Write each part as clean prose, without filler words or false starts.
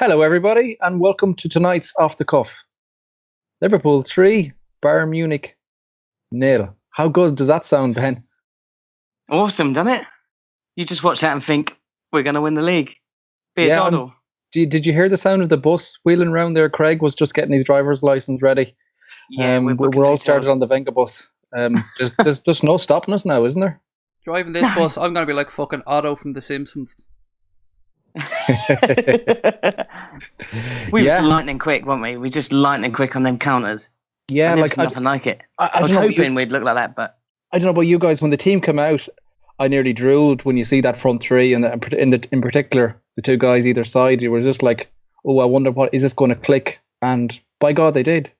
Hello, everybody, and welcome to tonight's Off the Cuff. Liverpool 3, Bayern Munich 0. How good does that sound, Ben? Awesome, doesn't it? You just watch that and think, we're going to win the league. Be a doddle. Did you hear the sound of the bus wheeling around there? Craig was just getting his driver's license ready. Yeah, we're all started on the Venga bus. There's no stopping us now, isn't there? Driving this bus, I'm going to be like fucking Otto from The Simpsons. We were lightning quick, weren't we? We just lightning quick on them counters. Yeah, I like it. I was hoping we'd look like that, but I don't know about you guys. When the team came out, I nearly drooled when you see that front three, and in particular the two guys either side. You were just like, oh, I wonder what is this going to click? And by God, they did.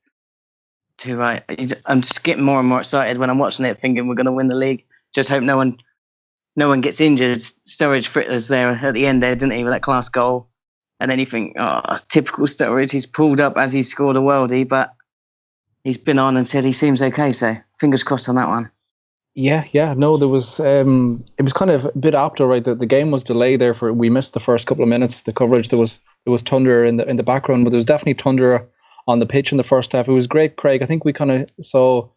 Too right. I'm just getting more and more excited when I'm watching it, thinking we're going to win the league. Just hope no one gets injured. Sturridge fritters there at the end there, didn't he, with that class goal? And then you think, oh, typical Sturridge. He's pulled up as he scored a worldie, but he's been on and said he seems okay. So fingers crossed on that one. Yeah. No, there was. It was kind of a bit after, right? The game was delayed there we missed the first couple of minutes. The coverage there was thunder in the background, but there was definitely thunder on the pitch in the first half. It was great, Craig. I think we kind of saw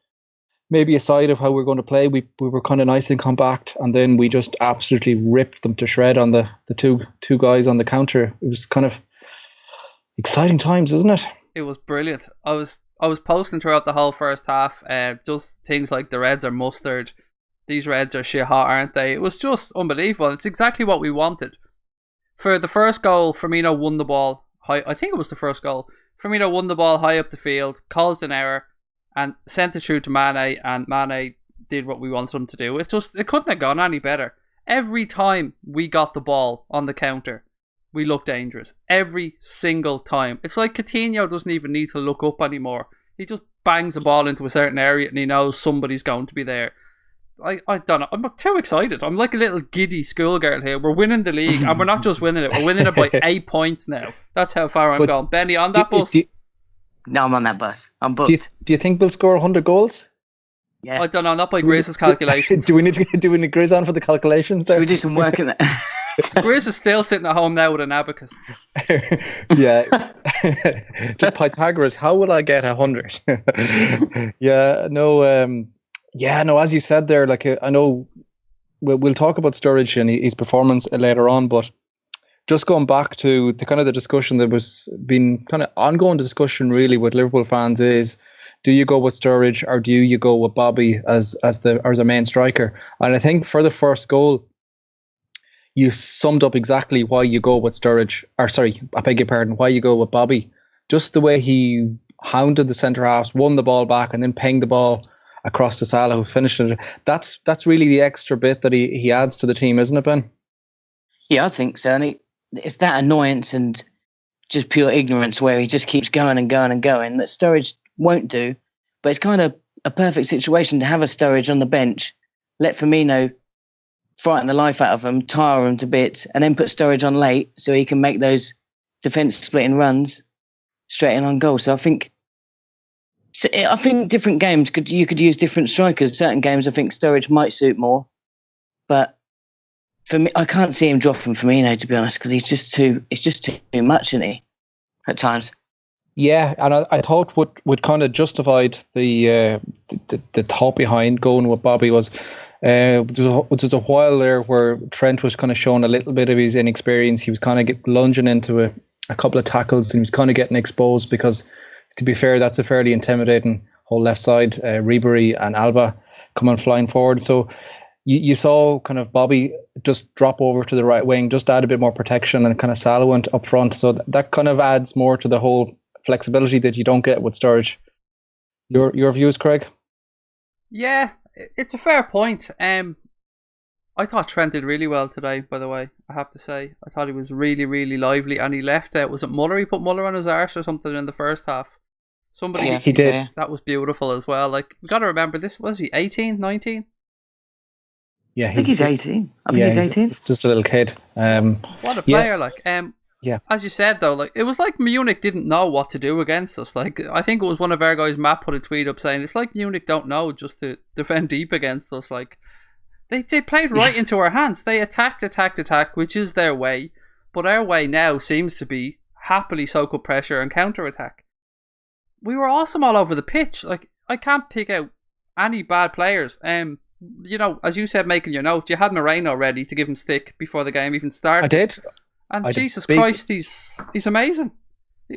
maybe a side of how we're going to play. We were kind of nice and compact, and then we just absolutely ripped them to shred on the two guys on the counter. It was kind of exciting times, isn't it? It was brilliant. I was posting throughout the whole first half, just things like the Reds are mustard. These Reds are shit hot, aren't they? It was just unbelievable. It's exactly what we wanted. For the first goal, Firmino won the ball high. I think it was the first goal. Firmino won the ball high up the field, caused an error, and sent it through to Mane, and Mane did what we wanted him to do. It couldn't have gone any better. Every time we got the ball on the counter, we looked dangerous. Every single time. It's like Coutinho doesn't even need to look up anymore. He just bangs the ball into a certain area and he knows somebody's going to be there. I don't know. I'm too excited. I'm like a little giddy schoolgirl here. We're winning the league, and we're not just winning it. We're winning it by 8 points now. That's how far I'm going. Benny, on that bus? No, I'm on that bus. I'm booked. Do you think we'll score 100 goals? Yeah. I don't know. Not by Grace's calculations. Do we need Grizz on for the calculations there? Should we do some work in it? Grizz is still sitting at home now with an abacus. Yeah. Just Pythagoras, how will I get 100? No, as you said there, like I know we'll talk about Sturridge and his performance later on, but just going back to the kind of the discussion that was been kind of ongoing discussion really with Liverpool fans is, do you go with Sturridge or do you go with Bobby as a main striker? And I think for the first goal, you summed up exactly why you go with Sturridge, or sorry, I beg your pardon, why you go with Bobby. Just the way he hounded the centre halves, won the ball back, and then pinged the ball across to Salah, who finished it. That's really the extra bit that he adds to the team, isn't it, Ben? Yeah, I think so. And it's that annoyance and just pure ignorance where he just keeps going and going and going that Sturridge won't do. But it's kind of a perfect situation to have a Sturridge on the bench, let Firmino frighten the life out of him, tire him to bits, and then put Sturridge on late so he can make those defence splitting runs straight in on goal. So I think different games you could use different strikers. Certain games I think Sturridge might suit more, but for me, I can't see him dropping Firmino, to be honest, because it's just too much, isn't he? At times. Yeah, and I thought what kind of justified the thought behind going with Bobby was there's a while there where Trent was kind of showing a little bit of his inexperience. He was kind of lunging into a couple of tackles and he was kind of getting exposed because, to be fair, that's a fairly intimidating whole left side. Ribery and Alba coming flying forward. So you saw kind of Bobby just drop over to the right wing, just add a bit more protection, and kind of Salah went up front. So that kind of adds more to the whole flexibility that you don't get with Sturridge. Your views, Craig? Yeah, it's a fair point. I thought Trent did really well today, by the way, I have to say. I thought he was really, really lively, and he left out. Was it Muller? He put Muller on his arse or something in the first half. Somebody, he did. That was beautiful as well. Like, we got to remember, this was he 18, 19? Yeah, I think he's 18. I think he's 18. Just a little kid. What a player! Like, yeah. As you said though, like it was like Munich didn't know what to do against us. Like, I think it was one of our guys, Matt, put a tweet up saying it's like Munich don't know just to defend deep against us. Like, they played right into our hands. They attacked, which is their way. But our way now seems to be happily soak up pressure and counter-attack. We were awesome all over the pitch. Like, I can't pick out any bad players. You know, as you said, making your note, you had Moreno ready to give him stick before the game even started. I did. And Jesus Christ, he's amazing.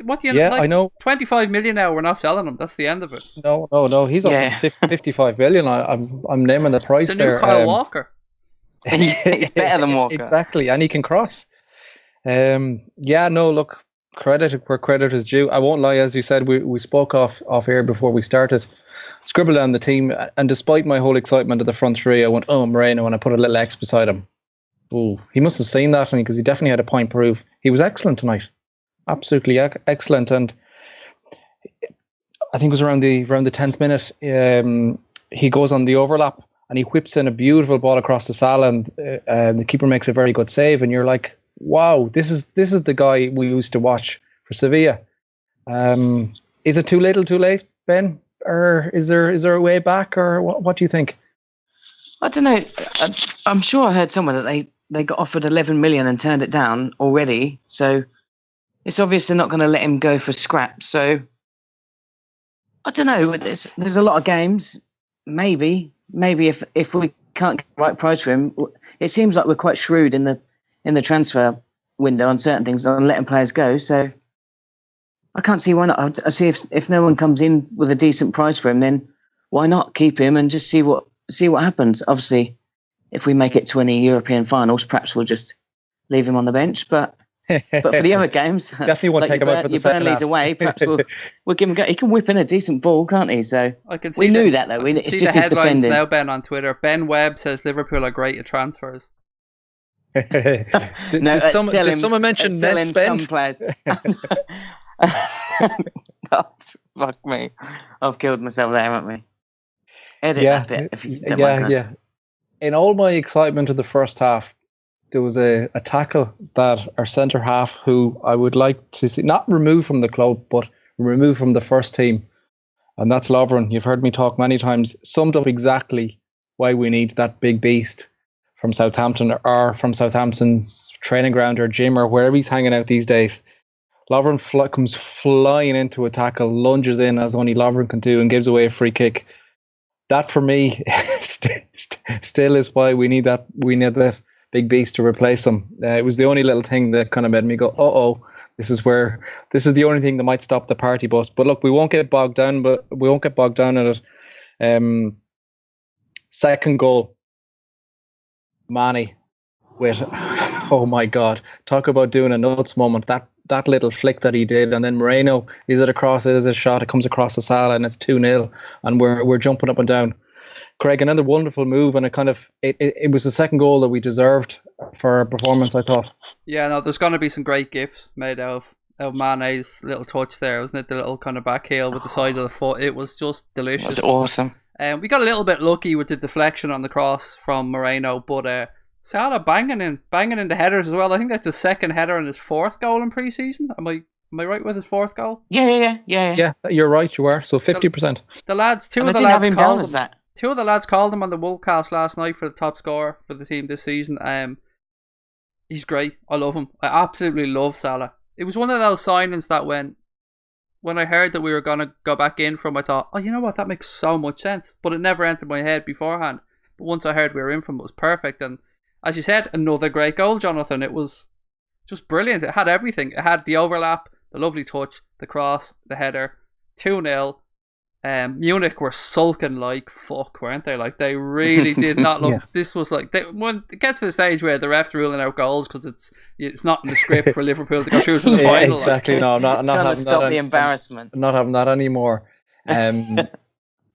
What do you yeah, like, I know. 25 million now, we're not selling him. That's the end of it. No. He's up on 55 million. I'm naming the price the there. New Kyle Walker. He's better than Walker. Exactly, and he can cross. Look, credit where credit is due. I won't lie, as you said, we spoke off air before we started. Scribbled down the team, and despite my whole excitement of the front three, I went, Moreno, and I put a little X beside him. Ooh, he must have seen that, because he definitely had a point proof. He was excellent tonight. Absolutely excellent, and I think it was around the 10th minute. He goes on the overlap and he whips in a beautiful ball across the Salah, and the keeper makes a very good save. And you're like, wow, this is the guy we used to watch for Sevilla. Is it too little, too late, Ben, or is there a way back, or what do you think? I don't know. I'm sure I heard somewhere that they got offered 11 million and turned it down already. So it's obvious they're not going to let him go for scraps. So I don't know. There's a lot of games. Maybe if we can't get the right price for him, it seems like we're quite shrewd in the transfer window on certain things, on letting players go. So I can't see why not. I see if no one comes in with a decent price for him, then why not keep him and just see what happens. Obviously, if we make it to any European finals, perhaps we'll just leave him on the bench. But for the other games, definitely won't take him out for the second half. Burnley's away, perhaps we'll give him a go. He can whip in a decent ball, can't he? So I can see we knew that though. It's just the headlines now, Ben, on Twitter. Ben Webb says Liverpool are great at transfers. Did someone mention net spend? Some players. Fuck me. I've killed myself there, haven't we? Edit that bit if you don't mind, Chris. In all my excitement of the first half, there was a tackle that our centre half, who I would like to see, not removed from the club, but removed from the first team, and that's Lovren. You've heard me talk many times, summed up exactly why we need that big beast from Southampton, or from Southampton's training ground or gym or wherever he's hanging out these days. Lovren comes flying into a tackle, lunges in as only Lovren can do, and gives away a free kick. That for me still is why we need that big beast to replace him. It was the only little thing that kind of made me go, this is the only thing that might stop the party bus. But look, we won't get bogged down in it. Second goal, Manny with, oh my God, talk about doing a nuts moment. That little flick that he did, and then Moreno, is it across? It is a shot. It comes across the Salah, and it's 2-0, and we're jumping up and down. Craig, another wonderful move, and it was the second goal that we deserved for our performance, I thought. Yeah, no, there's going to be some great gifs made out of Mane's little touch there, wasn't it? The little kind of back heel with the side of the foot. It was just delicious. It was awesome. We got a little bit lucky with the deflection on the cross from Moreno, but Salah banging in the headers as well. I think that's his second header and his fourth goal in pre-season. Am I right with his fourth goal? Yeah. Yeah, you're right. You are. So 50%. The lads, two of the lads called him on the Worldcast last night for the top scorer for the team this season. He's great. I love him. I absolutely love Salah. It was one of those signings that when I heard that we were going to go back in from, I thought, you know what, that makes so much sense. But it never entered my head beforehand. But once I heard we were in from, it was perfect. And as you said, another great goal, Jonathan. It was just brilliant. It had everything. It had the overlap, the lovely touch, the cross, the header, 2-0. Munich were sulking like fuck, weren't they? Like, they really did not look. Yeah. This was like, when it gets to the stage where the ref's ruling out goals because it's not in the script for Liverpool to go through to the final. Exactly. No, I'm not trying having to stop that. The embarrassment. I'm not having that anymore.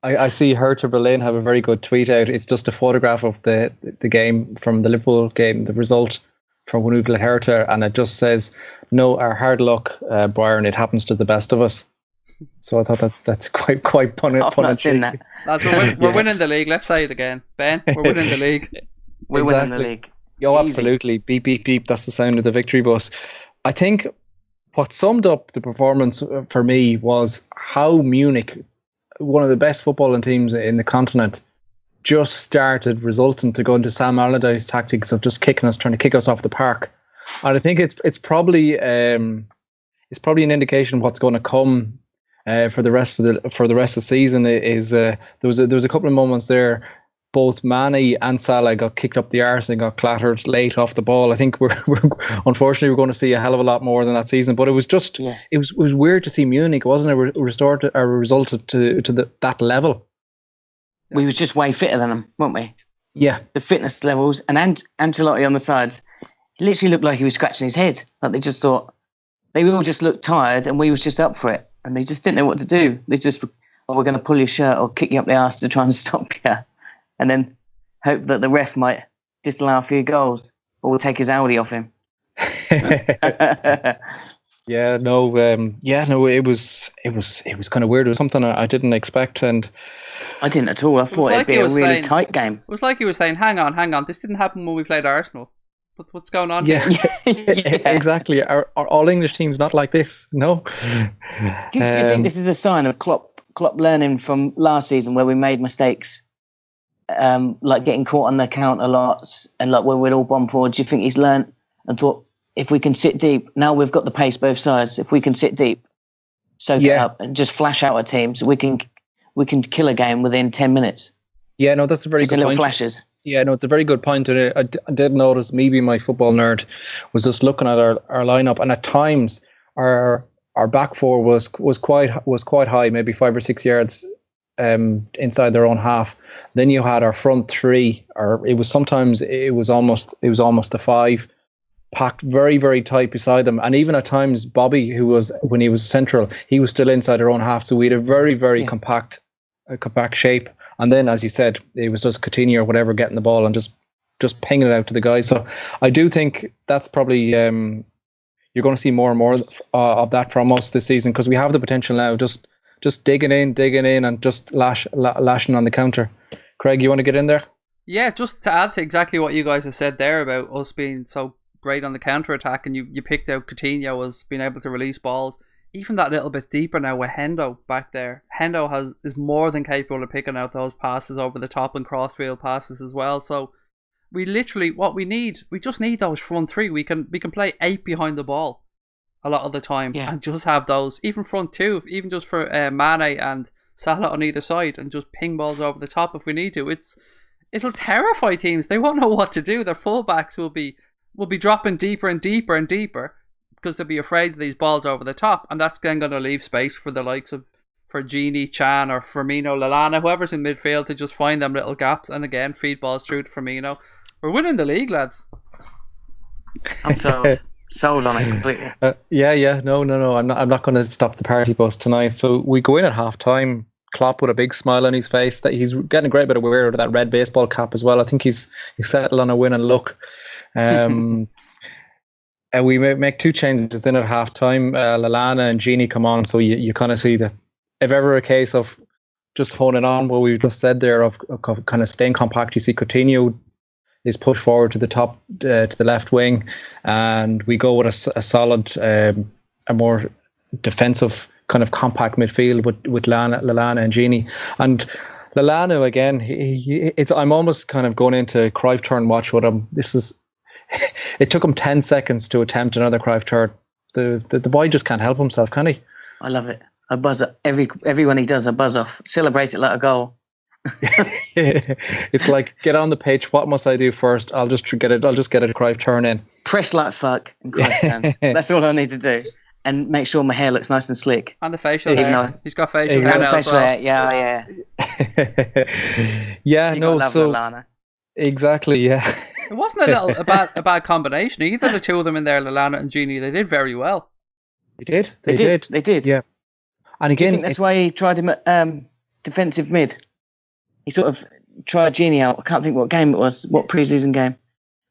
I see Hertha Berlin have a very good tweet out. It's just a photograph of the game from the Liverpool game, the result from when we played Hertha, and it just says, "No, our hard luck, Bayern. It happens to the best of us." So I thought that's quite pun. I've not seen that. Lads, we're winning the league. Let's say it again, Ben. We're winning the league. We're winning the league. Oh, absolutely. Beep beep beep. That's the sound of the victory bus. I think what summed up the performance for me was how Munich, one of the best footballing teams in the continent, just started resulting to go into Sam Allardyce's tactics of just trying to kick us off the park. And I think it's probably it's probably an indication of what's going to come for the rest of the season. There was a couple of moments there. Both Mane and Salah got kicked up the arse and got clattered late off the ball. I think we're unfortunately we're going to see a hell of a lot more than that season. But it was just it was weird to see Munich, wasn't it, result to that level. We was just way fitter than them, weren't we? Yeah, the fitness levels, and Ancelotti on the sides, it literally looked like he was scratching his head. Like they just thought they all just looked tired, and we was just up for it, and they just didn't know what to do. They just, we're going to pull your shirt or kick you up the arse to try and stop you. And then hope that the ref might disallow a few goals or take his Audi off him. It was kind of weird. It was something I didn't expect, and I didn't at all. I thought it'd be a really tight game. It was like he was saying, "Hang on, this didn't happen when we played Arsenal. What's going on?" Yeah, exactly. Are all English teams not like this? No. Do you think this is a sign of Klopp learning from last season where we made mistakes? Like getting caught on the counter lots and like when we'd all bomb forward, do you think he's learnt and thought, if we can sit deep, now we've got the pace both sides, if we can sit deep, soak it up and just flash out at teams, we can kill a game within 10 minutes. Yeah, no, that's a very just good little point. Flashes. Yeah, no, it's a very good point. And I did notice, me being my football nerd, was just looking at our lineup, and at times our back four was quite high, maybe 5 or 6 yards inside their own half. Then you had our front three, or it was almost the five, packed very, very tight beside them. And even at times Bobby, when he was central, he was still inside their own half. So we had a very, very compact shape. And then, as you said, it was just Coutinho or whatever getting the ball and just pinging it out to the guys. So I do think that's probably you're going to see more and more of that from us this season, because we have the potential now. Just digging in and just lashing on the counter. Craig, you want to get in there? Yeah, just to add to exactly what you guys have said there about us being so great on the counter attack, and you picked out Coutinho as being able to release balls. Even that little bit deeper now with Hendo back there. Hendo is more than capable of picking out those passes over the top and crossfield passes as well. So we literally, what we just need those front three. We can play 8 behind the ball a lot of the time, and just have those, even front two, even just for Mane and Salah on either side, and just ping balls over the top if we need to. It'll terrify teams. They won't know what to do. Their fullbacks will be dropping deeper and deeper and deeper because they'll be afraid of these balls over the top, and that's then going to leave space for the likes of Gini, Chan, or Firmino, Lallana, whoever's in midfield, to just find them little gaps and again feed balls through to Firmino. We're winning the league, lads. I'm sold on it completely. No. I'm not going to stop the party bus tonight. So we go in at half time. Klopp with a big smile on his face. That he's getting a great bit of wear out of that red baseball cap as well. I think he's settled on a winning look. And we make 2 changes in at half time. Lallana and Gini come on, so you kind of see that if ever a case of just honing on what we've just said there of kind of staying compact, you see Coutinho is pushed forward to the top, to the left wing, and we go with a solid, a more defensive kind of compact midfield with Lallana and Gini. And Lallana again, I'm almost kind of going into Cruyff turn watch with him. It took him 10 seconds to attempt another Cruyff turn. The boy just can't help himself, can he? I love it. I buzz up everyone he does. I buzz off, celebrate it like a goal. It's like, get on the pitch. What must I do first? I'll just get a Cruyff turn in. Press like fuck and Cruyff hands. That's all I need to do, and make sure my hair looks nice and slick. And the facial hair. He's got facial hair now as well. Hair. Yeah. Yeah, you no. Love so Lallana. Exactly, yeah. It wasn't a bad combination. Either the two of them in there, Lallana and Gini, they did very well. They did. Yeah. And again, I think that's why he tried him at defensive mid. He sort of tried Gini out. I can't think what game it was, what pre-season game.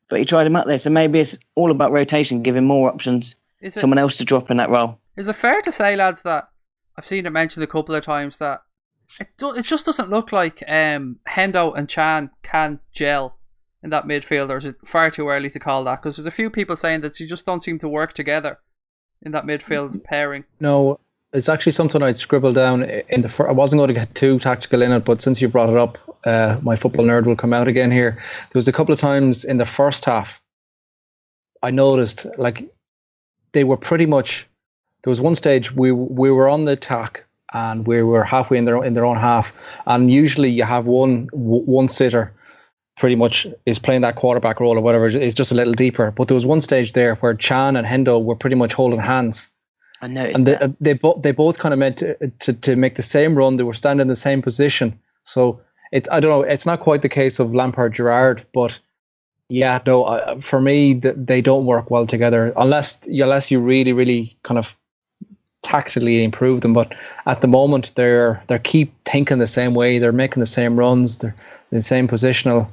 But he tried him up there. So maybe it's all about rotation, giving more options, someone else to drop in that role. Is it fair to say, lads, that I've seen it mentioned a couple of times that it just doesn't look like Hendo and Chan can gel in that midfield, or is it far too early to call that? Because there's a few people saying that you just don't seem to work together in that midfield pairing. No, it's actually something I'd scribbled down in the. I wasn't going to get too tactical in it, but since you brought it up, my football nerd will come out again here. There was a couple of times in the first half I noticed like they were pretty much there was one stage we were on the attack and we were halfway in their own half, and usually you have one sitter pretty much is playing that quarterback role or whatever, is just a little deeper. But there was one stage there where Chan and Hendo were pretty much holding hands. I noticed and that. They both kind of meant to make the same run. They were standing in the same position. So I don't know. It's not quite the case of Lampard Gerrard, but yeah, no. For me, they don't work well together unless you really, really kind of tactically improve them. But at the moment, they're keep thinking the same way. They're making the same runs. They're in the same positional.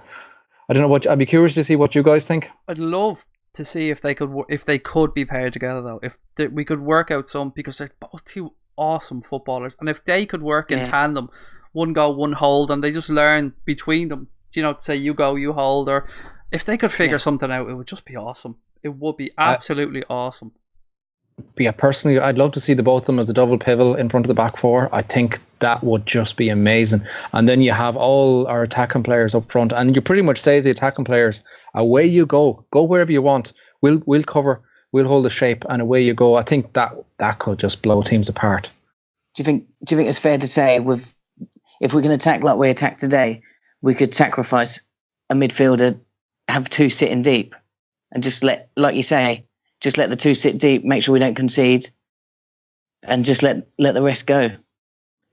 I don't know what. I'd be curious to see what you guys think. I'd love to see if they could be paired together though. We could work out some, because they're both two awesome footballers, and if they could work in tandem, one go, one hold, and they just learn between them. Say you go, you hold, or if they could figure something out, it would just be awesome. It would be absolutely awesome. But yeah, personally, I'd love to see the both of them as a double pivot in front of the back four. I think that would just be amazing. And then you have all our attacking players up front, and you pretty much say to the attacking players, away you go wherever you want. We'll cover, we'll hold the shape, and away you go. I think that could just blow teams apart. Do you think it's fair to say, if we can attack like we attack today, we could sacrifice a midfielder, have two sitting deep, and just let, like you say, just let the two sit deep, make sure we don't concede, and just let the rest go?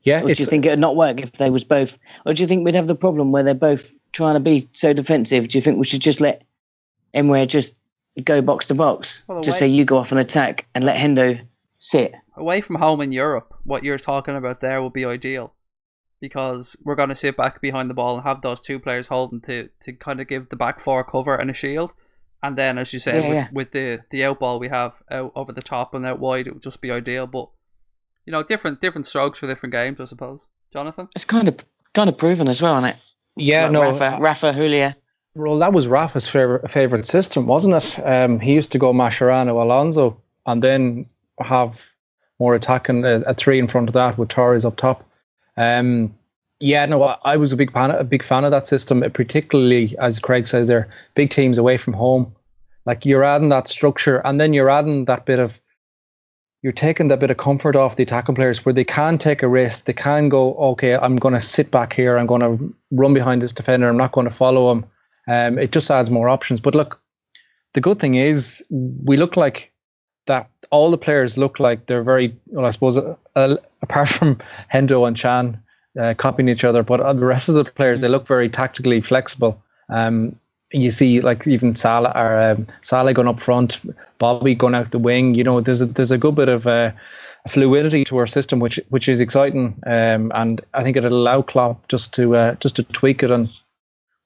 Yeah. Or do you think it would not work if they was both? Or do you think we'd have the problem where they're both trying to be so defensive? Do you think we should just let Emre just go box to box? Just say you go off and attack and let Hendo sit? Away from home in Europe, what you're talking about there will be ideal, because we're going to sit back behind the ball and have those two players holding to kind of give the back four cover and a shield. And then, as you said, with the out ball we have out over the top and out wide, it would just be ideal. But different strokes for different games, I suppose. Jonathan, it's kind of proven as well, isn't it? Yeah, like Rafa, Julia. Well, that was Rafa's favorite system, wasn't it? He used to go Mascherano, Alonso, and then have more attacking, a three in front of that with Torres up top. I was a big fan of that system, particularly, as Craig says there, big teams away from home. Like, you're adding that structure, and then you're taking that bit of comfort off the attacking players, where they can take a risk. They can go, okay, I'm going to sit back here. I'm going to run behind this defender. I'm not going to follow him. It just adds more options. But look, the good thing is we look like that. All the players look like they're very, well, I suppose, apart from Hendo and Chan, copying each other, but the rest of the players, they look very tactically flexible. You see, like, even Salah going up front, Bobby going out the wing. There's a good bit of fluidity to our system, which is exciting, and I think it'll allow Klopp just to tweak it. And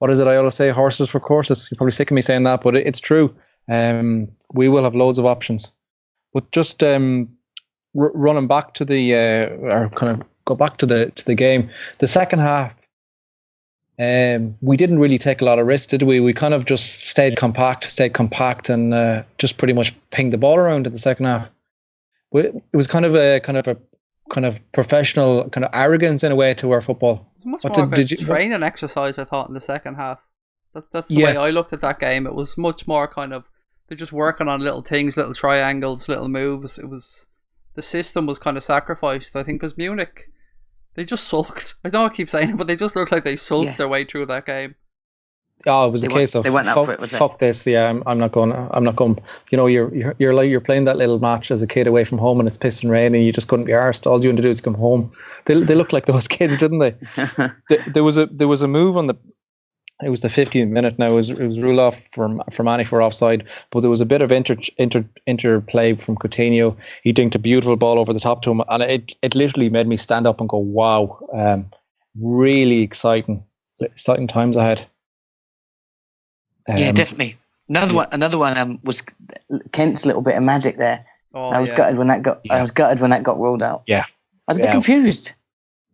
what is it I always say? Horses for courses. You're probably sick of me saying that, but it's true. We will have loads of options. But just running back to or kind of go back to the game, the second half, we didn't really take a lot of risks, did we? We kind of just stayed compact, and just pretty much pinged the ball around in the second half. It was kind of a professional kind of arrogance in a way to our football. It was much more of a training exercise, I thought, in the second half. That's the way I looked at that game. It was much more kind of, they're just working on little things, little triangles, little moves. The system was kind of sacrificed, I think, because Munich, they just sulked. I know I keep saying it, but they just looked like they sulked their way through that game. Oh, it was a case of fuck this. Yeah, I'm not going. You're playing that little match as a kid away from home, and it's pissing rain, and you just couldn't be arsed. All you want to do is come home. They look like those kids, didn't they? There was a move on the. It was the 15th minute. Now it was ruled off for Manny for offside, but there was a bit of interplay from Coutinho. He dinked a beautiful ball over the top to him, and it literally made me stand up and go, "Wow, really exciting times ahead." Yeah, definitely. Another one was Kent's little bit of magic there. Oh, I was gutted when that got. I was gutted when that got ruled out. Yeah, I was a bit confused.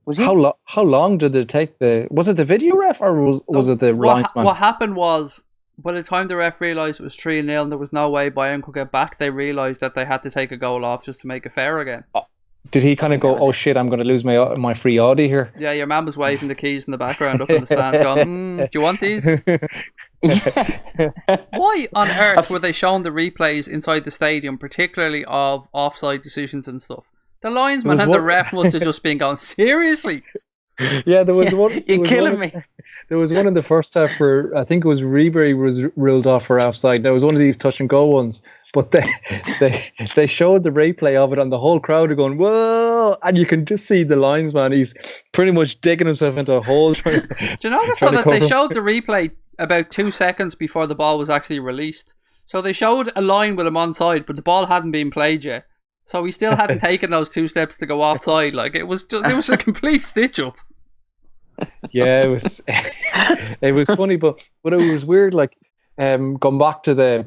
Was he? How long did it take? Was it the video ref, or was it the linesman? What happened was, by the time the ref realised it was 3-0 and there was no way Bayern could get back, they realised that they had to take a goal off just to make it fair again. Did he kind of go, "Oh shit, I'm going to lose my free Audi here"? Yeah, your man was waving the keys in the background up in the stand, going, "Do you want these?" Why on earth were they showing the replays inside the stadium, particularly of offside decisions and stuff? The linesman and the ref must have just been going, seriously? Yeah, there was one. You're killing me. There was one in the first half where I think it was Ribery was ruled off for offside. There was one of these touch and go ones, but they showed the replay of it, and the whole crowd are going, "Whoa!" And you can just see the linesman. He's pretty much digging himself into a hole. Do you notice that they showed the replay about 2 seconds before the ball was actually released? So they showed a line with him onside, but the ball hadn't been played yet. So he still hadn't taken those 2 steps to go offside. Like it was a complete stitch up. Yeah, it was funny, but it was weird. Like going back to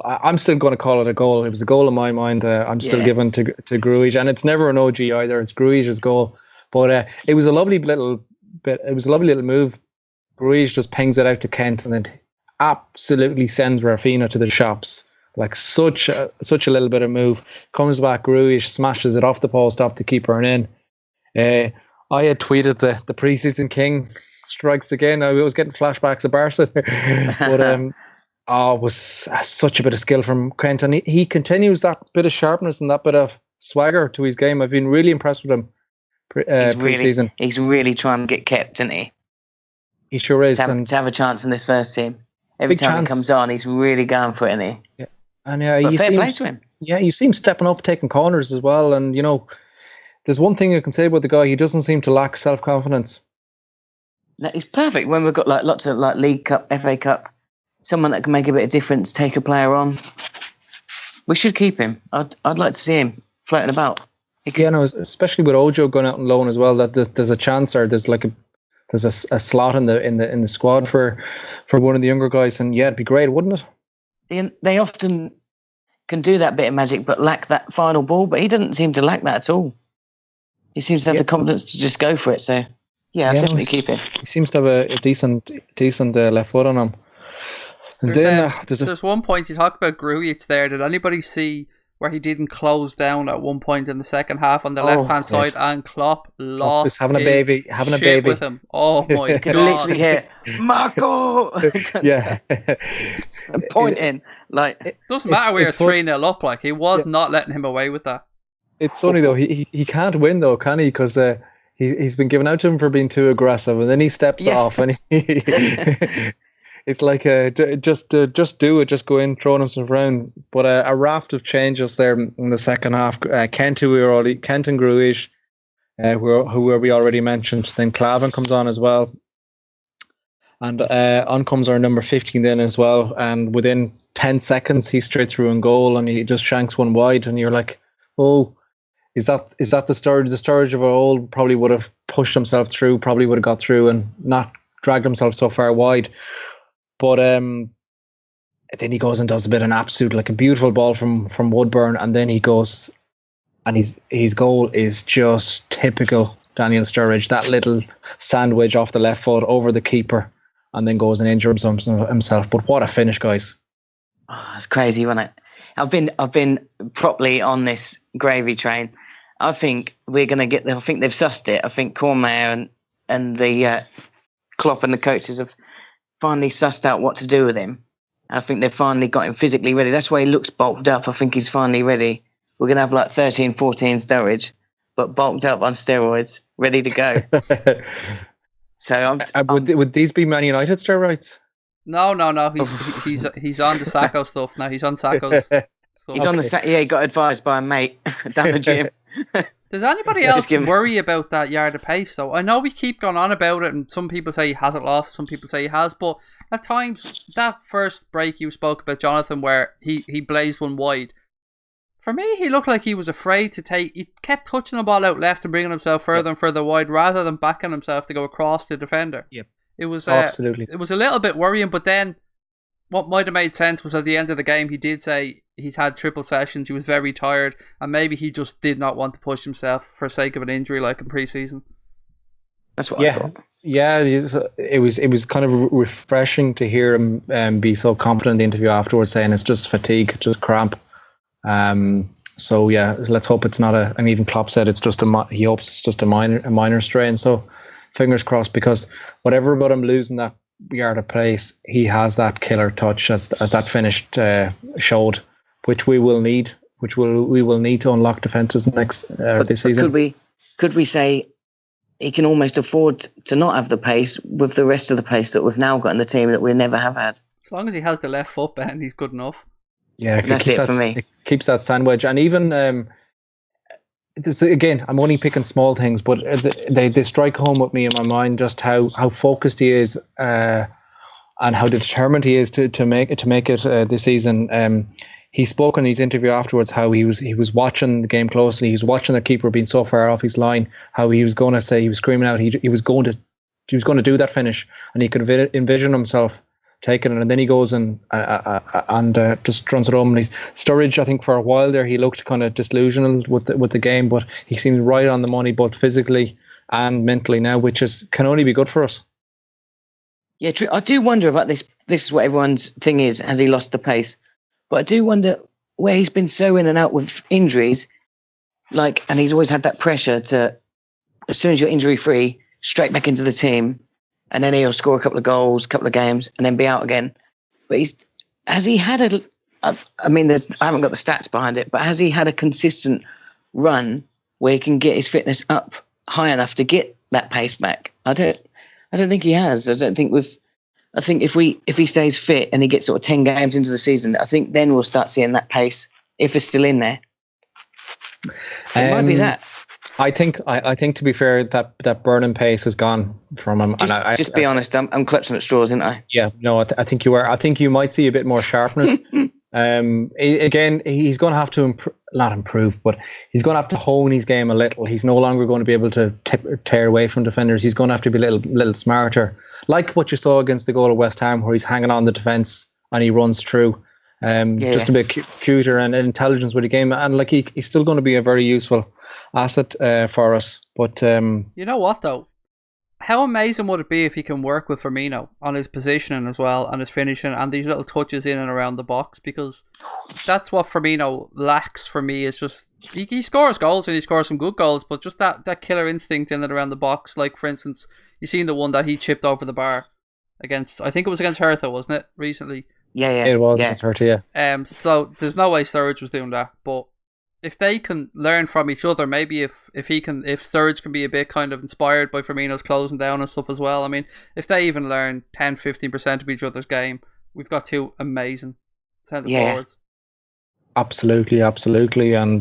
I'm still going to call it a goal. It was a goal in my mind. I'm still giving to Gruij, and it's never an OG either. It's Gruij's goal, but it was a lovely little bit. It was a lovely little move. Gruij just pings it out to Kent, and then absolutely sends Rafinha to the shops. Like such a little bit of move. Comes back, Gruij smashes it off the post, off the keeper, and in. I had tweeted the preseason king strikes again. I was getting flashbacks of Barca there. But it was such a bit of skill from Kent, and he continues that bit of sharpness and that bit of swagger to his game. I've been really impressed with him preseason. He's really trying to get kept, isn't he? He sure is. To have a chance in this first team. Every time he comes on, he's really going for it, isn't he? Yeah. And you fair play to him. Yeah, you see him stepping up, taking corners as well, and there's one thing I can say about the guy: he doesn't seem to lack self-confidence. No, he's perfect when we've got lots of League Cup, FA Cup, someone that can make a bit of difference, take a player on. We should keep him. I'd like to see him floating about. Especially with Ojo going out on loan as well. That there's a chance, or there's a slot in the squad for one of the younger guys, and it'd be great, wouldn't it? They often can do that bit of magic, but lack that final ball. But he doesn't seem to lack that at all. He seems to have the confidence to just go for it. So, I'll definitely keep it. He seems to have a decent left foot on him. And there's one point you talk about Grujic there. Did anybody see where he didn't close down at one point in the second half on the left-hand side, and Klopp lost having a baby with him? Oh my you can literally hear Marco. Yeah, and pointing like it doesn't matter. We were 3-0 up. Like he was not letting him away with that. It's funny though. He can't win though, can he? Because he's been given out to him for being too aggressive, and then he steps off, and it's like just do it, just go in, throwing himself around. But a raft of changes there in the second half. Kent and Gruij, who we already mentioned. Then Klavan comes on as well, and on comes our number 15 then as well. And within 10 seconds, he's straight through in goal, and he just shanks one wide, and you're like, oh. Is that the Sturridge? The Sturridge of old probably would have pushed himself through, probably would have got through and not dragged himself so far wide. But then he goes and does an absolute, like a beautiful ball from Woodburn, and then he goes, and his goal is just typical Daniel Sturridge. That little sandwich off the left foot over the keeper, and then goes and injures himself. But what a finish, guys! Oh, it's crazy, wasn't it? I've been properly on this gravy train. I think we're going to get. I think they've sussed it. I think Cormair and the Klopp and the coaches have finally sussed out what to do with him. I think they've finally got him physically ready. That's why he looks bulked up. I think he's finally ready. We're going to have like 13, 14 Sturridge, but bulked up on steroids, ready to go. So would these be Man United steroids? No. He's on the Sacco stuff now. He's on Sacco's stuff. He's on the he got advised by a mate down the gym. Does anybody else worry about that yard of pace though? I know we keep going on about it, and some people say he hasn't lost, some people say he has, but at times that first break you spoke about, Jonathan, where he blazed one wide, for me he looked like he was afraid to take. He kept touching the ball out left and bringing himself further and further wide rather than backing himself to go across the defender. Yep. It was absolutely. It was a little bit worrying, but then what might have made sense was at the end of the game he did say he's had triple sessions, he was very tired, and maybe he just did not want to push himself for sake of an injury like in pre-season. That's what I thought. Yeah, it was kind of refreshing to hear him be so confident in the interview afterwards, saying it's just fatigue, just cramp. So yeah, let's hope it's not and even Klopp said it's just he hopes it's just a minor strain. So fingers crossed, because whatever about him losing that yard of place, he has that killer touch as that finished showed, which we will need. We will need to unlock defenses next this season. Could we say he can almost afford to not have the pace with the rest of the pace that we've now got in the team that we never have had? As long as he has the left foot bend, he's good enough. Yeah, that's it for me. It keeps that sandwich, and even this, again, I'm only picking small things, but they strike home with me in my mind just how focused he is and how determined he is to make it this season. He spoke in his interview afterwards how he was watching the game closely. He was watching the keeper being so far off his line. How he was going to say, he was screaming out he was going to do that finish, and he could envision himself taking it. And then he goes and just runs it home. And Sturridge, I think for a while there, he looked kind of disillusioned with the game, but he seems right on the money both physically and mentally now, which can only be good for us. Yeah, true. I do wonder about this. This is what everyone's thing is. Has he lost the pace? But I do wonder where he's been so in and out with injuries, and he's always had that pressure to, as soon as you're injury free, straight back into the team, and then he'll score a couple of goals, couple of games, and then be out again. But has he had I haven't got the stats behind it, but has he had a consistent run where he can get his fitness up high enough to get that pace back? I don't think he has. I think if he stays fit and he gets sort of 10 games into the season, I think then we'll start seeing that pace if it's still in there. It might be that. I think to be fair, that burning pace has gone from him. Just be honest, I'm clutching at straws, isn't I? Yeah, no, I think you are. I think you might see a bit more sharpness. Again, he's going to have to not improve, but he's going to have to hone his game a little. He's no longer going to be able to tear away from defenders. He's going to have to be a little smarter, like what you saw against the goal of West Ham, where he's hanging on the defence and he runs through. Just a bit cuter and intelligence with the game, and he's still going to be a very useful asset for us. But you know what though? How amazing would it be if he can work with Firmino on his positioning as well, and his finishing, and these little touches in and around the box? Because that's what Firmino lacks for me. Is just he scores goals and he scores some good goals, but just that killer instinct in and around the box. Like for instance, you seen the one that he chipped over the bar against, I think it was against Hertha, wasn't it, recently? Yeah, it was against Hertha. Yeah. So there's no way Sturridge was doing that, but if they can learn from each other, maybe if Sturridge can be a bit kind of inspired by Firmino's closing down and stuff as well. I mean, if they even learn 10-15% of each other's game, we've got two amazing centre forwards. Absolutely. And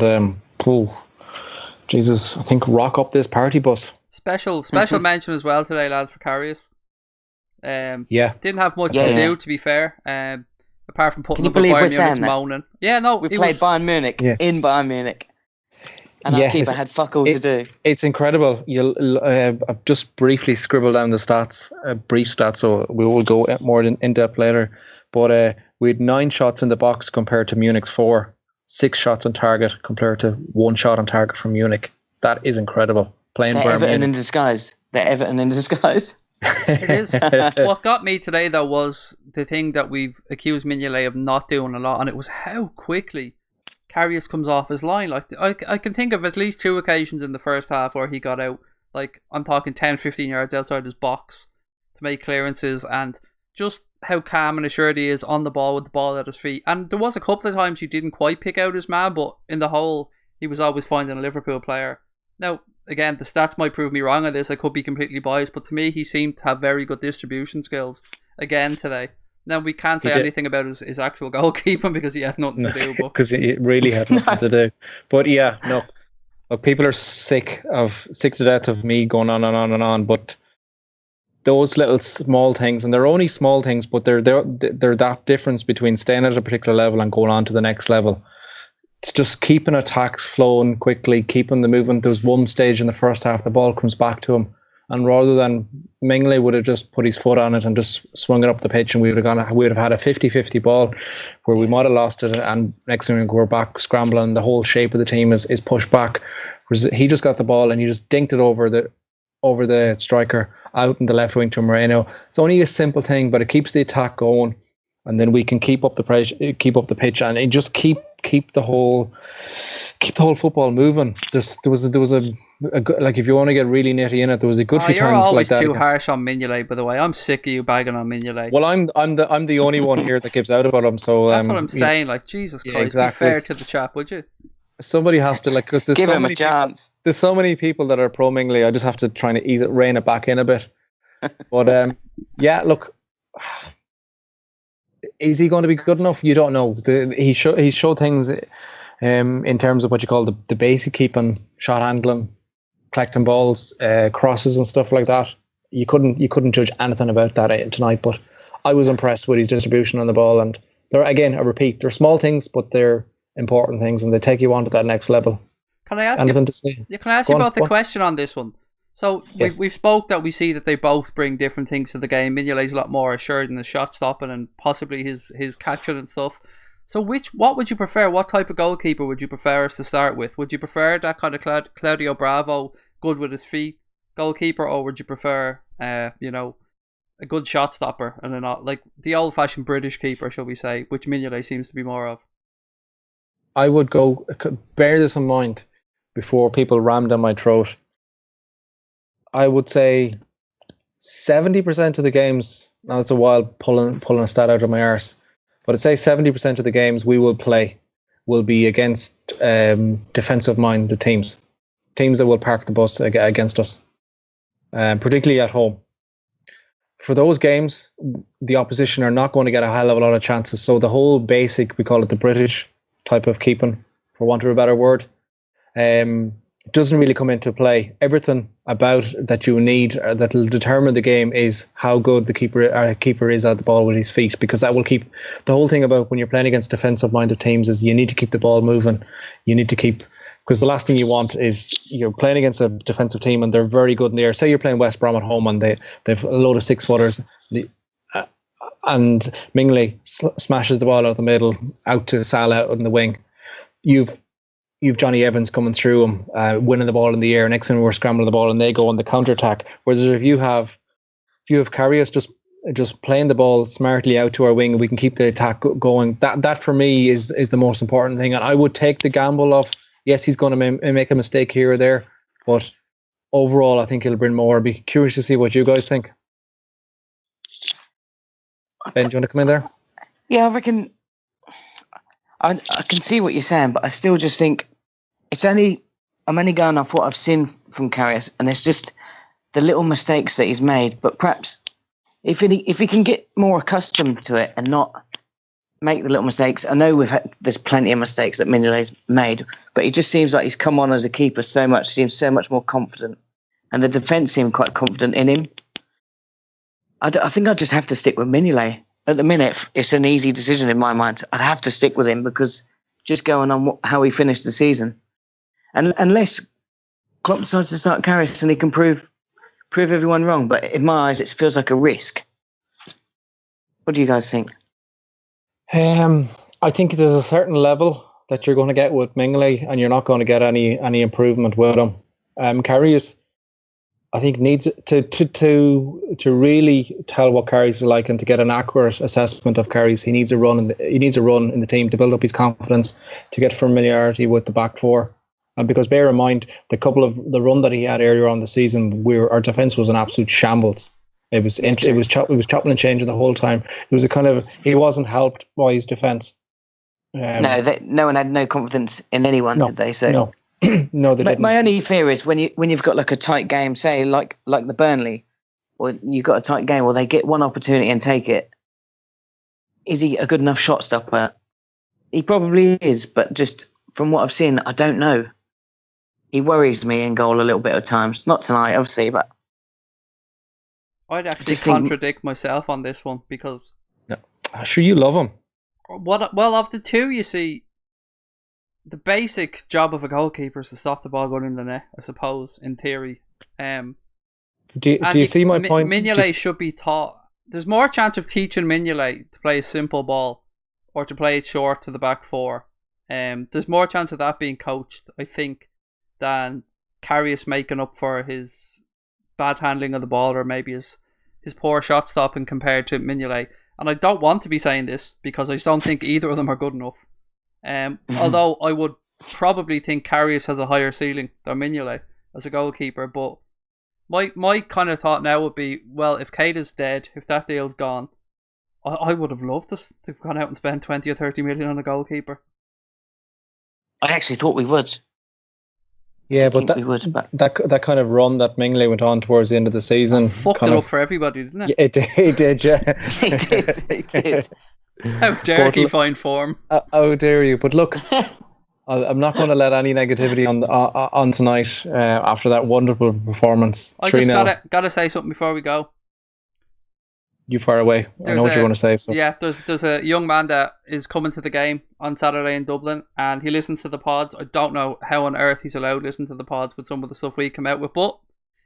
Jesus, I think rock up this party bus. Special mention as well today, lads, for Karius. Didn't have much to do, to be fair. Apart from putting up with Bayern Munich moaning. Yeah, no, we played Bayern Munich in Bayern Munich, and our keeper had fuck all to do. It's incredible. I've just briefly scribbled down the stats, brief stats, so we will go more in depth later. But we had 9 shots in the box compared to Munich's 4, 6 shots on target compared to 1 shot on target from Munich. That is incredible. Playing Bayern Everton in disguise. They're Everton in disguise. It is. What got me today though was the thing that we've accused Mignolet of not doing a lot, and it was how quickly Karius comes off his line. Like I can think of at least 2 occasions in the first half where he got out, like I'm talking 10-15 yards outside his box to make clearances, and just how calm and assured he is on the ball with the ball at his feet. And there was a couple of times he didn't quite pick out his man, but in the whole he was always finding a Liverpool player. Now again, the stats might prove me wrong on this. I could be completely biased, but to me, he seemed to have very good distribution skills again today. Now, we can't say anything about his actual goalkeeping because he had nothing to do. Because he really had nothing to do. But yeah, no. Look, people are sick to death of me going on and on and on. But those little small things, and they're only small things, but they're that difference between staying at a particular level and going on to the next level. It's just keeping attacks flowing quickly, keeping the movement. There was one stage in the first half, the ball comes back to him, and rather than Mignolet would have just put his foot on it and just swung it up the pitch, and we would have had a 50-50 ball where we might have lost it, and next thing we're back scrambling. The whole shape of the team is pushed back. Whereas he just got the ball and he just dinked it over the striker out in the left wing to Moreno. It's only a simple thing, but it keeps the attack going, and then we can keep up the pressure, keep up the pitch, and just keep the whole keep the whole football moving. There was a good, like, if you want to get really nitty in it, there was a good few You're times always like that. too harsh on Mignolet, by the way. I'm sick of you bagging on Mignolet. Well, I'm the only one here that gives out about him. So that's what I'm saying. Like, Jesus Christ, exactly. Be fair to the chap, would you? Somebody has to, like, because there's Give so him many a chance. there's so many people that are pro Mignolet. I just have to try and rein it back in a bit. But yeah, look, is he going to be good enough? You don't know. He showed things in terms of what you call the basic keeping, shot handling, collecting balls, crosses and stuff like that. You couldn't judge anything about that tonight, but I was impressed with his distribution on the ball. And they're, again, I repeat, they're small things, but they're important things, and they take you on to that next level. Can I ask anything you? To say? Yeah, can I ask you about the question on this one? So yes. we've spoke that we see that they both bring different things to the game. Mignolet's a lot more assured in the shot stopping and possibly his catching and stuff. So what would you prefer? What type of goalkeeper would you prefer us to start with? Would you prefer that kind of Claudio Bravo, good with his feet goalkeeper, or would you prefer a good shot stopper and not like the old fashioned British keeper, shall we say, which Mignolet seems to be more of? I would go, bear this in mind before people ram down my throat. I would say 70% of the games, now it's a while pulling a stat out of my arse, but I'd say 70% of the games we will play will be against defensive-minded teams that will park the bus against us, particularly at home. For those games, the opposition are not going to get a hell of a lot of chances. So the whole basic, we call it the British type of keeping, for want of a better word, doesn't really come into play. Everything about that you need that will determine the game is how good the keeper is at the ball with his feet, because that will keep the whole thing about when you're playing against defensive-minded teams is you need to keep the ball moving. You need to keep, because the last thing you want is you're playing against a defensive team and they're very good in the air. Say you're playing West Brom at home and they've a load of 6-footers, and Mignolet smashes the ball out the middle, out to Salah out in the wing. You've Johnny Evans coming through him, winning the ball in the air. Next thing we're scrambling the ball and they go on the counter attack. Whereas if you have Karius just playing the ball smartly out to our wing, we can keep the attack going. That for me is the most important thing. And I would take the gamble of, yes, he's going to make a mistake here or there, but overall I think he'll bring more. I'd be curious to see what you guys think. Ben, do you want to come in there? Yeah, I reckon I can see what you're saying, but I still just think I'm only going off what I've seen from Karius, and it's just the little mistakes that he's made. But perhaps if he can get more accustomed to it and not make the little mistakes. I know there's plenty of mistakes that Mignolet's made, but it just seems like he's come on as a keeper so much, seems so much more confident, and the defence seem quite confident in him. I think I'd just have to stick with Mignolet. At the minute, it's an easy decision in my mind. I'd have to stick with him because just going on how he finished the season. And unless Klopp decides to start Karius and he can prove everyone wrong. But in my eyes, it feels like a risk. What do you guys think? I think there's a certain level that you're going to get with Mignolet and you're not going to get any improvement with him. Karius, I think, needs to really tell what Karius is like and to get an accurate assessment of Karius. He needs a run in the team to build up his confidence, to get familiarity with the back four. And because bear in mind the run that he had earlier on the season, our defence was an absolute shambles. It was chopping and changing the whole time. It was he wasn't helped by his defence. No one had no confidence in anyone, did they? So no. No, they didn't. My only fear is when you've got like a tight game, say like the Burnley, or you've got a tight game, or they get one opportunity and take it. Is he a good enough shot stopper? He probably is, but just from what I've seen, I don't know. He worries me in goal a little bit at times. Not tonight, obviously, but I'd actually contradict myself on this one because sure you love him. Well, of the two, you see, the basic job of a goalkeeper is to stop the ball going in the net, I suppose, in theory. Do you see my point? Mignolet should be taught. There's more chance of teaching Mignolet to play a simple ball or to play it short to the back four. There's more chance of that being coached, I think, than Karius making up for his bad handling of the ball or maybe his poor shot stopping compared to Mignolet. And I don't want to be saying this because I just don't think either of them are good enough. Although I would probably think Karius has a higher ceiling than Mignolet as a goalkeeper. But my kind of thought now would be, well, if Keita's dead, if that deal's gone, I would have loved us to have gone out and spent 20 or 30 million on a goalkeeper. I actually thought we would. Yeah, but that kind of run that Mignolet went on towards the end of the season fucked it up for everybody, didn't it? Yeah, it did, yeah. It did. How dare he find form? How dare you? But look, I'm not going to let any negativity on tonight after that wonderful performance. I just gotta say something before we go. You far away. I know what you're going to say. So. Yeah, there's a young man that is coming to the game on Saturday in Dublin, and he listens to the pods. I don't know how on earth he's allowed to listen to the pods with some of the stuff we come out with, but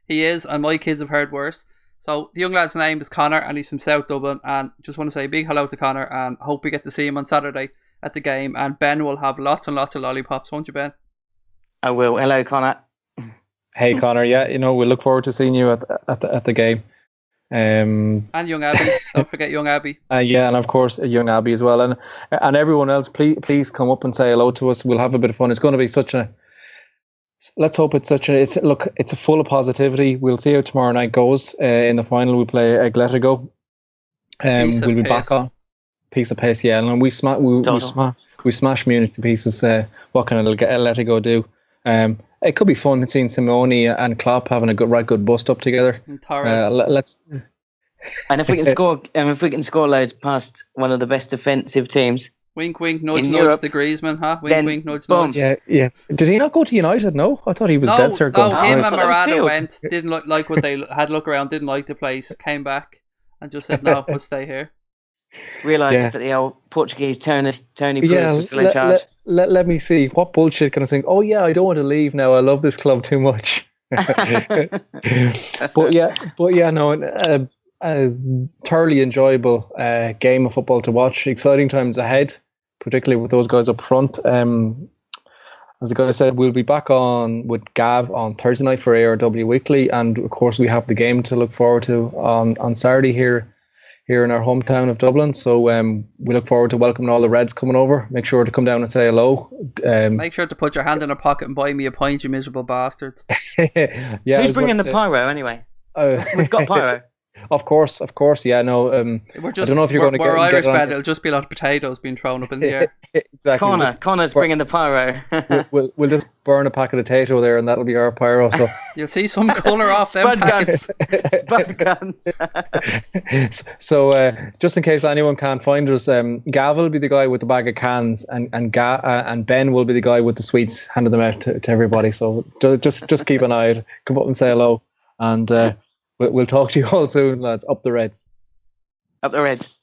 he is, and my kids have heard worse. So the young lad's name is Connor, and he's from South Dublin, and just want to say a big hello to Connor, and hope we get to see him on Saturday at the game, and Ben will have lots and lots of lollipops, won't you, Ben? I will. Hello, Connor. Hey, Connor. Yeah, we look forward to seeing you at the game. And young Abby, don't forget young Abby. Yeah, and of course young Abby as well, and everyone else. Please come up and say hello to us. We'll have a bit of fun. It's going to be let's hope it's it's full of positivity. We'll see how tomorrow night goes. In the final, we play Atletico. We'll be back on piece of pace, yeah, and we smash Munich to pieces. What can Atletico do? It could be fun seeing Simeone and Klopp having a good bust up together. Let's. And if we can score loads past one of the best defensive teams. Wink, wink, nudge, nudge. The Griezmann, huh? Wink, wink, nudge, nudge. Yeah. Did he not go to United? No, I thought he was dead set going. No, him and Moreno went. Didn't like what they had. Look around. Didn't like the place. Came back and just said, "No, we'll stay here." Realised that the old Portuguese Tony Pulis was still in charge. Let me see. What bullshit can I think? Oh yeah, I don't want to leave now. I love this club too much. but yeah, no, a thoroughly enjoyable game of football to watch. Exciting times ahead, particularly with those guys up front. As the guy said, we'll be back on with Gav on Thursday night for ARW Weekly, and of course we have the game to look forward to on Saturday here in our hometown of Dublin. So we look forward to welcoming all the Reds coming over. Make sure to come down and say hello. Make sure to put your hand in a pocket and buy me a pint, you miserable bastards. Yeah. Who's bringing the pyro anyway? We've got pyro. Of course, yeah. No, I don't know if you're going to get. We're Irish, bad. It'll just be a lot of potatoes being thrown up in the air. Exactly. Connor's bringing the pyro. we'll just burn a packet of potato there, and that'll be our pyro. So you'll see some colour off them packets. Spud guns. So just in case anyone can't find us, Gav will be the guy with the bag of cans, and Ben will be the guy with the sweets, handing them out to everybody. So just keep an eye out. Come up and say hello, and. We'll talk to you all soon, lads. Up the Reds. Up the Reds.